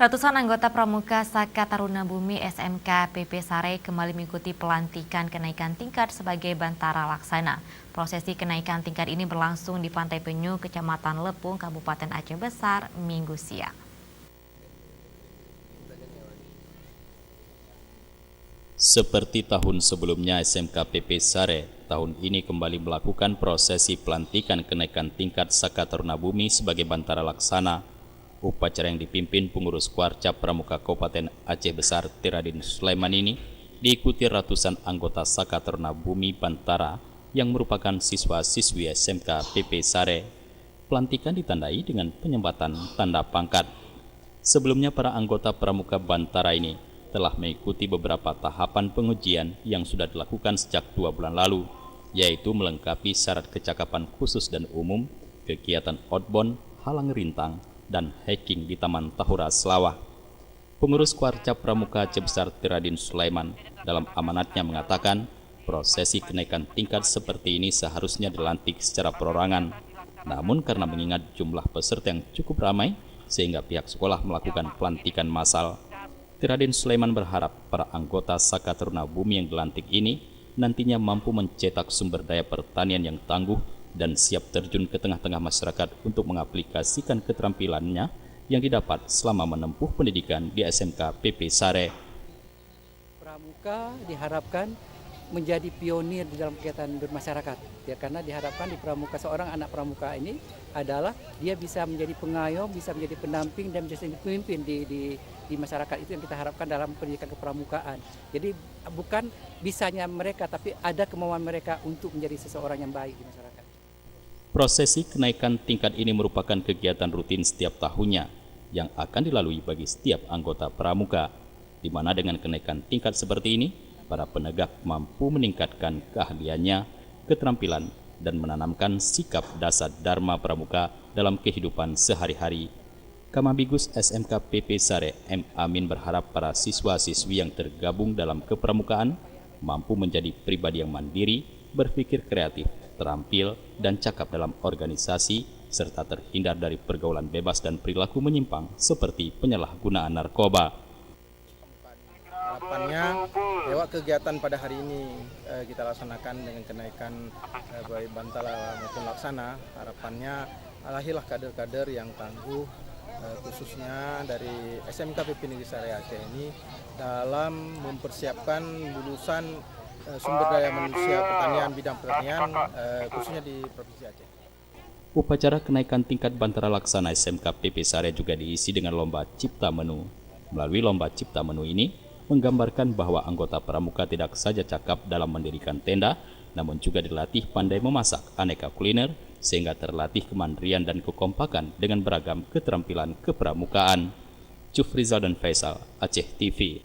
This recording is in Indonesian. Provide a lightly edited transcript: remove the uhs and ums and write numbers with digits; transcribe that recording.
Ratusan anggota Pramuka Saka Taruna Bumi SMK PP Sare kembali mengikuti pelantikan kenaikan tingkat sebagai Bantara Laksana. Prosesi kenaikan tingkat ini berlangsung di Pantai Penyu, Kecamatan Lepung, Kabupaten Aceh Besar, Minggu siang. Seperti tahun sebelumnya, SMK PP Sare tahun ini kembali melakukan prosesi pelantikan kenaikan tingkat Saka Taruna Bumi sebagai Bantara Laksana. Upacara yang dipimpin pengurus Kuarcap Pramuka Kabupaten Aceh Besar Tiradin Sulaiman ini diikuti ratusan anggota Saka Taruna Bumi Bantara yang merupakan siswa-siswi SMK PP Sare. Pelantikan ditandai dengan penyembatan tanda pangkat. Sebelumnya para anggota Pramuka Bantara ini telah mengikuti beberapa tahapan pengujian yang sudah dilakukan sejak 2 bulan lalu, yaitu melengkapi syarat kecakapan khusus dan umum, kegiatan outbound, halang rintang, dan hiking di Taman Tahura Selawah. Pengurus Kuarcap Pramuka Aceh Besar Tiradin Sulaiman dalam amanatnya mengatakan prosesi kenaikan tingkat seperti ini seharusnya dilantik secara perorangan. Namun karena mengingat jumlah peserta yang cukup ramai, sehingga pihak sekolah melakukan pelantikan massal. Tiradin Sulaiman berharap para anggota Saka Taruna Bumi yang dilantik ini nantinya mampu mencetak sumber daya pertanian yang tangguh dan siap terjun ke tengah-tengah masyarakat untuk mengaplikasikan keterampilannya yang didapat selama menempuh pendidikan di SMK PP Sare. Pramuka diharapkan menjadi pionir di dalam kegiatan bermasyarakat, ya, karena diharapkan di Pramuka seorang anak Pramuka ini adalah dia bisa menjadi pengayom, bisa menjadi pendamping dan bisa menjadi pemimpin di masyarakat. Itu yang kita harapkan dalam pendidikan kepramukaan. Jadi bukan bisanya mereka, tapi ada kemauan mereka untuk menjadi seseorang yang baik di masyarakat. Prosesi kenaikan tingkat ini merupakan kegiatan rutin setiap tahunnya yang akan dilalui bagi setiap anggota Pramuka, di mana dengan kenaikan tingkat seperti ini, para penegak mampu meningkatkan keahliannya, keterampilan, dan menanamkan sikap dasar Dharma Pramuka dalam kehidupan sehari-hari. Kamabigus SMK PP Sare M. Amin berharap para siswa-siswi yang tergabung dalam kepramukaan mampu menjadi pribadi yang mandiri, berpikir kreatif, terampil, dan cakap dalam organisasi, serta terhindar dari pergaulan bebas dan perilaku menyimpang seperti penyalahgunaan narkoba. Harapannya lewat kegiatan pada hari ini kita laksanakan dengan kenaikan baik Bantara maupun Laksana. Harapannya lahirlah kader-kader yang tangguh, khususnya dari SMK PP Negeri Sare Aceh ini dalam mempersiapkan lulusan sumber daya manusia pertanian, bidang pertanian, khususnya di Provinsi Aceh. Upacara kenaikan tingkat Bantara Laksana SMK PP Sare juga diisi dengan lomba cipta menu. Melalui lomba cipta menu ini, menggambarkan bahwa anggota Pramuka tidak saja cakap dalam mendirikan tenda, namun juga dilatih pandai memasak aneka kuliner, sehingga terlatih kemandirian dan kekompakan dengan beragam keterampilan kepramukaan. Cuf Rizal dan Faisal, Aceh TV.